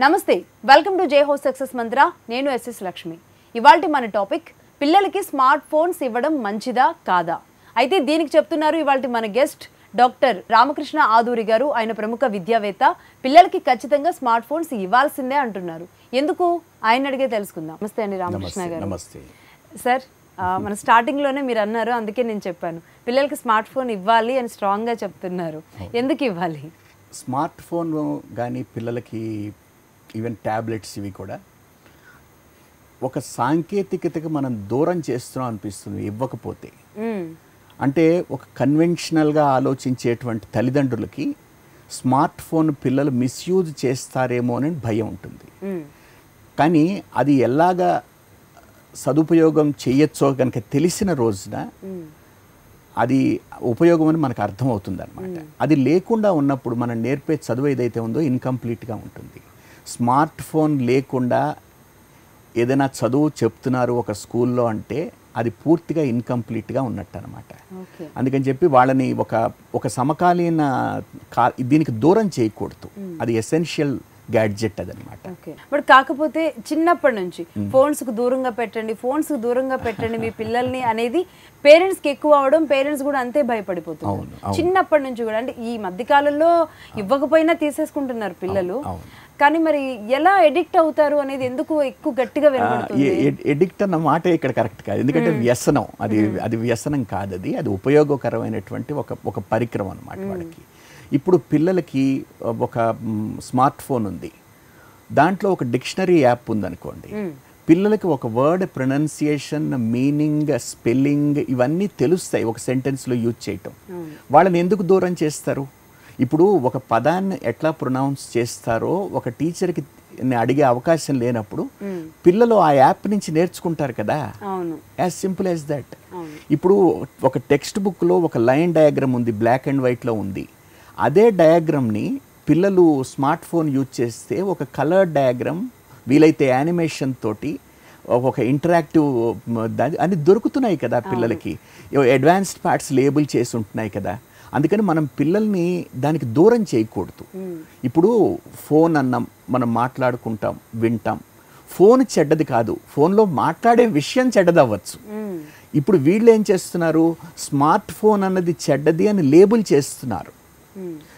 నమస్తే welcome to జే హో success మంత్ర నేను ఎస్ఎస్ లక్ష్మి ఇవాల్టి మన టాపిక్ పిల్లలకి స్మార్ట్ ఫోన్స్ ఇవ్వడం మంచిదా కాదా అయితే దీనికి చెప్తున్నారు ఇవాల్టి మన గెస్ట్ డాక్టర్ రామకృష్ణ ఆదూరి గారు ఆయన ప్రముఖ విద్యావేత్త పిల్లలకి ఖచ్చితంగా స్మార్ట్ ఫోన్స్ ఇవ్వాల్సిందే అంటున్నారు ఎందుకు ఆయన అడిగే తెలుసుకుందాం నమస్తే అండి రామకృష్ణ గారు నమస్తే సార్ మన స్టార్టింగ్ లోనే మీరు అన్నారు అందుకే నేను చెప్పాను పిల్లలకి స్మార్ట్ ఫోన్ ఇవ్వాలి అని స్ట్రాంగ్ గా చెప్తున్నారు ఎందుకు ఇవ్వాలి స్మార్ట్ ఫోన్ కానీ పిల్లలకి ఈవెన్ ట్యాబ్లెట్స్ ఇవి కూడా ఒక సాంకేతికతకు మనం దూరం చేస్తున్నాం అనిపిస్తుంది ఇవ్వకపోతే అంటే ఒక కన్వెన్షనల్గా ఆలోచించేటువంటి తల్లిదండ్రులకి స్మార్ట్ ఫోన్ పిల్లలు మిస్యూజ్ చేస్తారేమో అని భయం ఉంటుంది కానీ అది ఎలాగా సదుపయోగం చేయొచ్చో కనుక తెలిసిన రోజున అది ఉపయోగం అని మనకు అర్థమవుతుంది అనమాట అది లేకుండా ఉన్నప్పుడు మనం నేర్పే చదువు ఏదైతే ఉందో ఇన్కంప్లీట్గా ఉంటుంది స్మార్ట్ ఫోన్ లేకుండా ఏదైనా చదువు చెప్తున్నారు ఒక స్కూల్లో అంటే అది పూర్తిగా ఇన్కంప్లీట్గా ఉన్నట్టు అనమాట అందుకని చెప్పి వాళ్ళని ఒక సమకాలీన దీనికి దూరం చేయకూడదు అది ఎసెన్షియల్ గ్యాడ్జెట్ అదనమాట బట్ కాకపోతే చిన్నప్పటి నుంచి ఫోన్స్ కు దూరంగా పెట్టండి మీ పిల్లల్ని అనేది పేరెంట్స్ కి ఎక్కువ అవడం పేరెంట్స్ కూడా అంతే భయపడిపోతున్నారు చిన్నప్పటి నుంచి కూడా అంటే ఈ మధ్య కాలంలో ఇవ్వకపోయినా తీసేసుకుంటున్నారు పిల్లలు కానీ మరి ఎలా ఎడిక్ట్ అవుతారు అనేది ఎందుకు ఎక్కువ గట్టిగా వినబడుతుంది ఎడిక్ట్ అన్న మాట ఇక్కడ కరెక్ట్ కాదు ఎందుకంటే వ్యసనం అది వ్యసనం కాదు అది ఉపయోగకరమైనటువంటి ఒక పరికరం అన్నమాట వాళ్ళకి ఇప్పుడు పిల్లలకి ఒక స్మార్ట్ ఫోన్ ఉంది దాంట్లో ఒక డిక్షనరీ యాప్ ఉందనుకోండి పిల్లలకి ఒక వర్డ్ ప్రొనౌన్సియేషన్ మీనింగ్ స్పెల్లింగ్ ఇవన్నీ తెలుస్తాయి ఒక సెంటెన్స్లో యూజ్ చేయటం వాళ్ళని ఎందుకు దూరం చేస్తారు ఇప్పుడు ఒక పదాన్ని ఎట్లా ప్రొనౌన్స్ చేస్తారో ఒక టీచర్కి అడిగే అవకాశం లేనప్పుడు పిల్లలు ఆ యాప్ నుంచి నేర్చుకుంటారు కదా యాజ్ సింపుల్ యాజ్ దట్ ఇప్పుడు ఒక టెక్స్ట్ బుక్లో ఒక లైన్ డయాగ్రామ్ ఉంది బ్లాక్ అండ్ వైట్లో ఉంది అదే డయాగ్రామ్ని పిల్లలు స్మార్ట్ ఫోన్ యూజ్ చేస్తే ఒక కలర్ డయాగ్రామ్ వీలైతే యానిమేషన్ తోటి ఒక ఇంటరాక్టివ్ అన్ని దొరుకుతున్నాయి కదా పిల్లలకి అడ్వాన్స్డ్ పార్ట్స్ లేబుల్ చేసి ఉంటున్నాయి కదా అందుకని మనం పిల్లల్ని దానికి దూరం చేయకూడదు ఇప్పుడు ఫోన్ అన్నాం మనం మాట్లాడుకుంటాం వింటాం ఫోన్ చెడ్డది కాదు ఫోన్లో మాట్లాడే విషయం చెడ్డది అవ్వచ్చు ఇప్పుడు వీళ్ళు ఏం చేస్తున్నారు స్మార్ట్ ఫోన్ అన్నది చెడ్డది అని లేబుల్ చేస్తున్నారు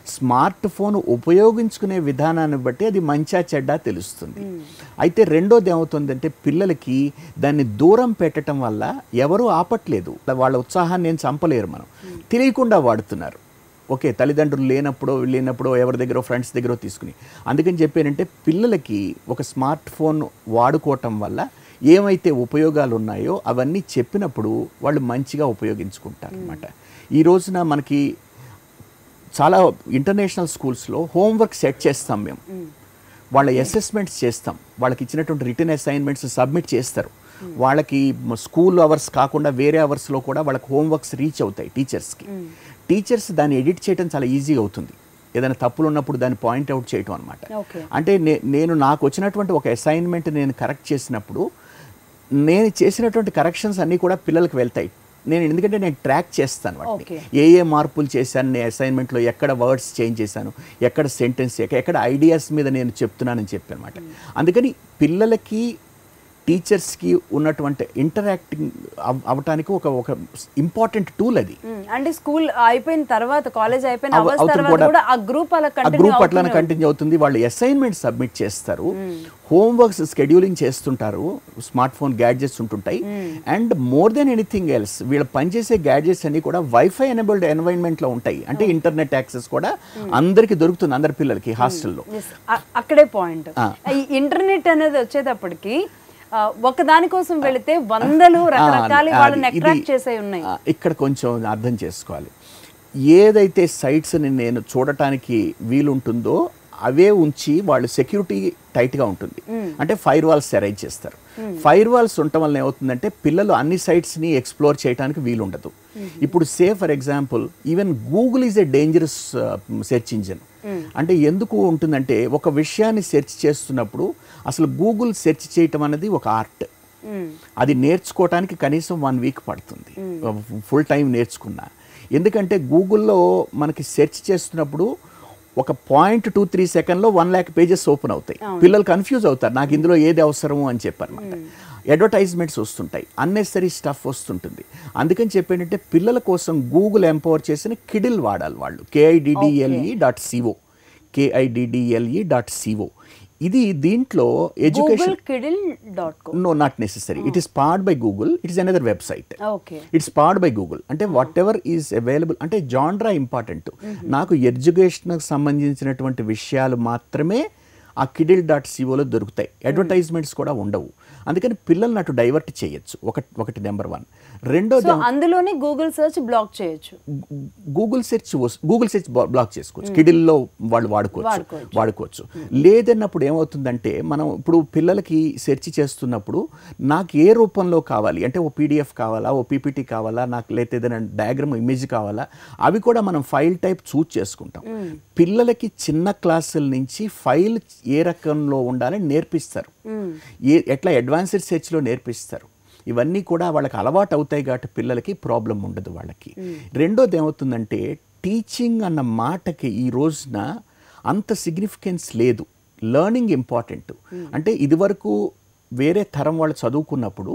స్మార్ట్ ఫోన్ ఉపయోగించుకునే విధానాన్ని బట్టి అది మంచా చెడ్డా తెలుస్తుంది అయితే రెండోది ఏమవుతుందంటే పిల్లలకి దాన్ని దూరం పెట్టడం వల్ల ఎవరూ ఆపట్లేదు వాళ్ళ ఉత్సాహాన్ని ఏం చంపలేరు మనం తెలియకుండా వాడుతున్నారు ఓకే తల్లిదండ్రులు లేనప్పుడు ఎవరి దగ్గర ఫ్రెండ్స్ దగ్గర తీసుకుని అందుకని చెప్పానంటే పిల్లలకి ఒక స్మార్ట్ ఫోన్ వాడుకోవటం వల్ల ఏమైతే ఉపయోగాలు ఉన్నాయో అవన్నీ చెప్పినప్పుడు వాళ్ళు మంచిగా ఉపయోగించుకుంటారు అన్నమాట ఈ రోజున మనకి చాలా ఇంటర్నేషనల్ స్కూల్స్లో హోంవర్క్ సెట్ చేస్తాం మేము వాళ్ళ అసెస్మెంట్స్ చేస్తాం వాళ్ళకి ఇచ్చినటువంటి రిటర్న్ అసైన్మెంట్స్ సబ్మిట్ చేస్తారు వాళ్ళకి స్కూల్ అవర్స్ కాకుండా వేరే అవర్స్లో కూడా వాళ్ళకి హోంవర్క్స్ రీచ్ అవుతాయి టీచర్స్ దాన్ని ఎడిట్ చేయడం చాలా ఈజీ అవుతుంది ఏదైనా తప్పులు ఉన్నప్పుడు దాన్ని పాయింట్అవుట్ చేయటం అనమాట అంటే నేను నాకు వచ్చినటువంటి ఒక అసైన్మెంట్ నేను కరెక్ట్ చేసినప్పుడు నేను చేసినటువంటి కరెక్షన్స్ అన్నీ కూడా పిల్లలకు వెళ్తాయి ఎందుకంటే నేను ట్రాక్ చేస్తాను వాటిని ఏ మార్పులు చేశాను నేను అసైన్మెంట్లో ఎక్కడ వర్డ్స్ చేంజ్ చేశాను ఎక్కడ సెంటెన్స్ ఎక్కడ ఐడియాస్ మీద నేను చెప్తున్నానని చెప్పానమాట అందుకని పిల్లలకి టీచర్స్కి ఉన్నటువంటి ఇంటరాక్టింగ్ అవటానికి ఒక ఇంపార్టెంట్ టూల్ అది అంటే స్కూల్ అయిపోయిన తర్వాత కాలేజ్ అయిపోయిన ఆ గ్రూప్ అట్లా కంటిన్యూ అవుతుంది వాళ్ళు అసైన్మెంట్ సబ్మిట్ చేస్తారు హోంవర్క్స్ షెడ్యూలింగ్ చేస్తుంటారు స్మార్ట్ ఫోన్ గ్యాడ్జెట్స్ ఉంటుంటాయి and more than anything else వీళ్ళు పనిచేసే గ్యాడ్జెట్స్ అన్ని కూడా వైఫై ఎనేబుల్డ్ ఎన్వైరన్మెంట్లో ఉంటాయి అంటే ఇంటర్నెట్ యాక్సెస్ కూడా అందరికి దొరుకుతుంది అందరి పిల్లలకి హాస్టల్లో అక్కడే పాయింట్ ఇంటర్నెట్ అనేది వచ్చేటప్పటికి ఒక దాని కోసం వెళితే వందలు రకరకాల వాళ్ళని అట్రాక్ట్ చేసే ఉన్నాయి ఇక్కడ కొంచెం అర్థం చేసుకోవాలి ఏదైతే సైట్స్ని నేను చూడటానికి వీలుంటుందో అవే ఉంచి వాళ్ళు సెక్యూరిటీ టైట్గా ఉంటుంది అంటే ఫైర్ వాల్స్ అరేంజ్ చేస్తారు ఫైర్ వాల్స్ ఉండటం వల్ల ఏమవుతుందంటే పిల్లలు అన్ని సైట్స్ని ఎక్స్ప్లోర్ చేయడానికి వీలుండదు ఇప్పుడు say for example even Google is a dangerous search engine అంటే ఎందుకు ఉంటుందంటే ఒక విషయాన్ని సెర్చ్ చేస్తున్నప్పుడు అసలు గూగుల్ సెర్చ్ చేయటం అనేది ఒక ఆర్ట్ అది నేర్చుకోవటానికి కనీసం 1 వీక్ పడుతుంది ఫుల్ టైం నేర్చుకున్నా ఎందుకంటే గూగుల్లో మనకి సెర్చ్ చేస్తున్నప్పుడు ఒక 0.23 సెకండ్లో 1 lakh పేజెస్ ఓపెన్ అవుతాయి. పిల్లలు కన్ఫ్యూజ్ అవుతారు, నాకు ఇందులో ఏది అవసరము అని చెప్పనమాట. అడ్వర్టైజ్మెంట్స్ వస్తుంటాయి, అన్నెసరీ స్టఫ్ వస్తుంటుంది. అందుకని చెప్పేంటంటే పిల్లల కోసం గూగుల్ ఎంపవర్ చేసిన కిడిల్ వాడాలి వాళ్ళు. KIDDLE.co. ఇది దీంట్లో education no not necessary. It is powered by Google. It is another website. It's powered by Google. అంటే వాట్ ఎవర్ ఈజ్ అవైలబుల్, అంటే జాన్రా ఇంపార్టెంట్. నాకు ఎడ్యుకేషన్కి సంబంధించినటువంటి విషయాలు మాత్రమే ఆ కిడిల్.coలో దొరుకుతాయి. అడ్వర్టైజ్మెంట్స్ కూడా ఉండవు. అందుకని పిల్లల్ని అటు డైవర్ట్ చేయొచ్చు. ఒకటి నెంబర్ 1. రెండోది అందులోనే గూగుల్ సెర్చ్ బ్లాక్ చేయొచ్చు. గూగుల్ సెర్చ్ బ్లాక్ చేసుకోవచ్చు. కిడిల్లో వాళ్ళు వాడుకోవచ్చు. లేదన్నప్పుడు ఏమవుతుందంటే మనం ఇప్పుడు పిల్లలకి సెర్చ్ చేస్తున్నప్పుడు నాకు ఏ రూపంలో కావాలి అంటే ఓ PDF కావాలా, ఓ PPT కావాలా, నాకు లేకపోతే ఏదైనా డయాగ్రామ్ ఇమేజ్ కావాలా, అవి కూడా మనం ఫైల్ టైప్ చూస్ చేసుకుంటాం. పిల్లలకి చిన్న క్లాసుల నుంచి ఫైల్ ఏ రకంలో ఉండాలని నేర్పిస్తారు. ఎట్లా అడ్వాన్స్డ్ సెర్చ్లో నేర్పిస్తారు. ఇవన్నీ కూడా వాళ్ళకి అలవాటు అవుతాయి కాబట్టి పిల్లలకి ప్రాబ్లం ఉండదు వాళ్ళకి. రెండోది ఏమవుతుందంటే టీచింగ్ అన్న మాటకి ఈ రోజున అంత సిగ్నిఫికెన్స్ లేదు. Learning important. అంటే ఇదివరకు వేరే తరం వాళ్ళు చదువుకున్నప్పుడు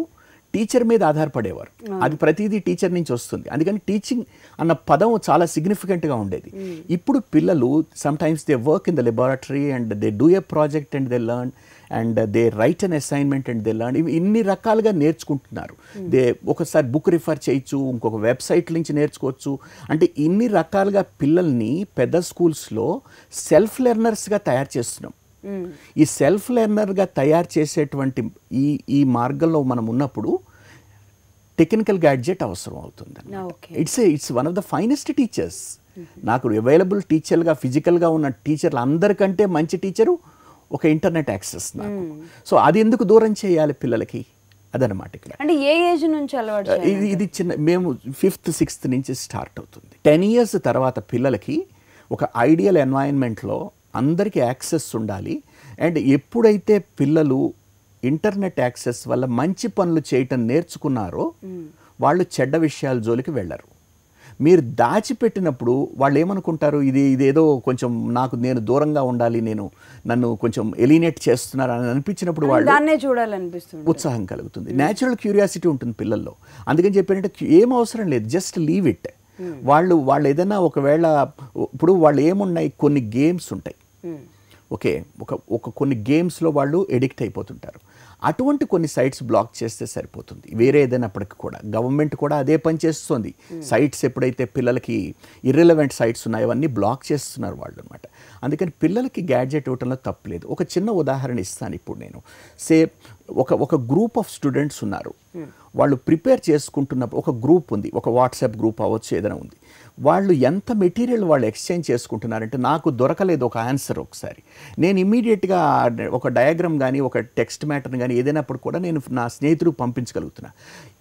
టీచర్ మీద ఆధారపడేవారు. అది ప్రతిదీ టీచర్ నుంచి వస్తుంది. అందుకని టీచింగ్ అన్న పదం చాలా సిగ్నిఫికెంట్గా ఉండేది. ఇప్పుడు పిల్లలు sometimes they work in the laboratory and they do a project and they learn and they write an assignment and they learn. ఇవి ఇన్ని రకాలుగా నేర్చుకుంటున్నారు. ఒకసారి బుక్ రిఫర్ చేయొచ్చు, ఇంకొక వెబ్సైట్ నుంచి నేర్చుకోవచ్చు. అంటే ఇన్ని రకాలుగా పిల్లల్ని పెద్ద స్కూల్స్లో సెల్ఫ్ లెర్నర్స్గా తయారు చేస్తున్నాం. ఈ సెల్ఫ్ లెర్నర్గా తయారు చేసేటువంటి ఈ మార్గంలో మనం ఉన్నప్పుడు టెక్నికల్ గ్యాడ్జెట్ అవసరం అవుతుంది. It's one of the finest teachers. నాకు అవైలబుల్ టీచర్గా ఫిజికల్గా ఉన్న టీచర్లు అందరికంటే మంచి టీచరు ఒక ఇంటర్నెట్ యాక్సెస్ నాకు. సో అది ఎందుకు దూరం చేయాలి పిల్లలకి? అదనమాట ఇక్కడ. అంటే ఏ ఏజ్ నుంచి అలవాటు? ఇది చిన్న మేము 5th 6th నుంచి స్టార్ట్ అవుతుంది. 10 years తర్వాత పిల్లలకి ఒక ఐడియల్ ఎన్వైరన్మెంట్లో అందరికీ యాక్సెస్ ఉండాలి. అండ్ ఎప్పుడైతే పిల్లలు ఇంటర్నెట్ యాక్సెస్ వల్ల మంచి పనులు చేయటం నేర్చుకున్నారో వాళ్ళు చెడ్డ విషయాల జోలికి వెళ్ళరు. మీరు దాచిపెట్టినప్పుడు వాళ్ళు ఏమనుకుంటారు, ఇదేదో కొంచెం నేను దూరంగా ఉండాలి, నన్ను కొంచెం ఎలినేట్ చేస్తున్నారు అని అనిపించినప్పుడు వాళ్ళు దాన్నే చూడాలనిపిస్తుంది, ఉత్సాహం కలుగుతుంది. న్యాచురల్ క్యూరియాసిటీ ఉంటుంది పిల్లల్లో. అందుకని చెప్పినట్టు ఏం అవసరం లేదు, జస్ట్ లీవ్ ఇట్. వాళ్ళు ఏదైనా ఒకవేళ ఇప్పుడు వాళ్ళు ఏమున్నాయి, కొన్ని గేమ్స్ ఉంటాయి, ఓకే, కొన్ని గేమ్స్లో వాళ్ళు ఎడిక్ట్ అయిపోతుంటారు. అటువంటి కొన్ని సైట్స్ బ్లాక్ చేస్తే సరిపోతుంది. వేరే ఏదైనప్పటికీ కూడా గవర్నమెంట్ కూడా అదే పని చేస్తుంది. సైట్స్ ఎప్పుడైతే పిల్లలకి ఇర్రెలవెంట్ సైట్స్ ఉన్నాయో అవన్నీ బ్లాక్ చేస్తున్నారు వాళ్ళు అనమాట. అందుకని పిల్లలకి గ్యాడ్జెట్ ఇవ్వటంలో తప్పులేదు. ఒక చిన్న ఉదాహరణ ఇస్తాను ఇప్పుడు నేను. ఒక గ్రూప్ ఆఫ్ స్టూడెంట్స్ ఉన్నారు. వాళ్ళు ప్రిపేర్ చేసుకుంటున్నప్పుడు ఒక గ్రూప్ ఉంది, ఒక వాట్సాప్ గ్రూప్ అవ్వచ్చు, ఏదైనా ఉంది. వాళ్ళు ఎంత మెటీరియల్ వాళ్ళు ఎక్స్చేంజ్ చేసుకుంటున్నారంటే నాకు దొరకలేదు ఒక ఆన్సర్. ఒకసారి నేను ఇమ్మీడియట్గా ఒక డయాగ్రామ్ కానీ ఒక టెక్స్ట్ మ్యాటర్ని కానీ ఏదైనప్పుడు కూడా నేను నా స్నేహితుడికి పంపించగలుగుతున్నా.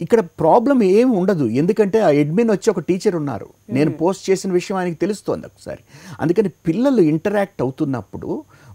ఇక్కడ ప్రాబ్లం ఏమి ఉండదు, ఎందుకంటే ఆ అడ్మిన్ వచ్చి ఒక టీచర్ ఉన్నారు, నేను పోస్ట్ చేసిన విషయం ఆయనకి తెలుస్తోంది ఒకసారి. అందుకని పిల్లలు ఇంటరాక్ట్ అవుతున్నప్పుడు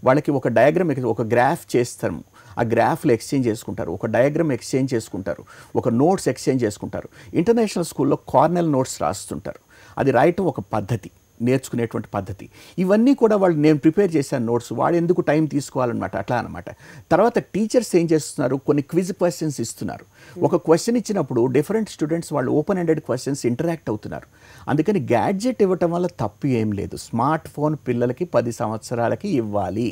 వాళ్ళకి ఒక డయాగ్రామ్, ఒక గ్రాఫ్ చేస్తాము, ఆ గ్రాఫ్లు ఎక్స్చేంజ్ చేసుకుంటారు, ఒక డయాగ్రామ్ ఎక్స్చేంజ్ చేసుకుంటారు, ఒక నోట్స్ ఎక్స్చేంజ్ చేసుకుంటారు. ఇంటర్నేషనల్ స్కూల్లో కార్నెల్ నోట్స్ రాస్తుంటారు. అది రాయటం ఒక పద్ధతి, నేర్చుకునేటువంటి పద్ధతి. ఇవన్నీ కూడా నేను ప్రిపేర్ చేశాను నోట్స్, వాడు ఎందుకు టైం తీసుకోవాలన్నమాట, అట్లా అనమాట. తర్వాత టీచర్స్ ఏం చేస్తున్నారు, కొన్ని క్విజ్ క్వశ్చన్స్ ఇస్తున్నారు. ఒక క్వశ్చన్ ఇచ్చినప్పుడు డిఫరెంట్ స్టూడెంట్స్ వాళ్ళు ఓపెన్ ఎండెడ్ క్వశ్చన్స్ ఇంటరాక్ట్ అవుతున్నారు. అందుకని గ్యాడ్జెట్ ఇవ్వటం వల్ల తప్పు ఏం లేదు. స్మార్ట్ ఫోన్ పిల్లలకి 10 సంవత్సరాలకి ఇవ్వాలి.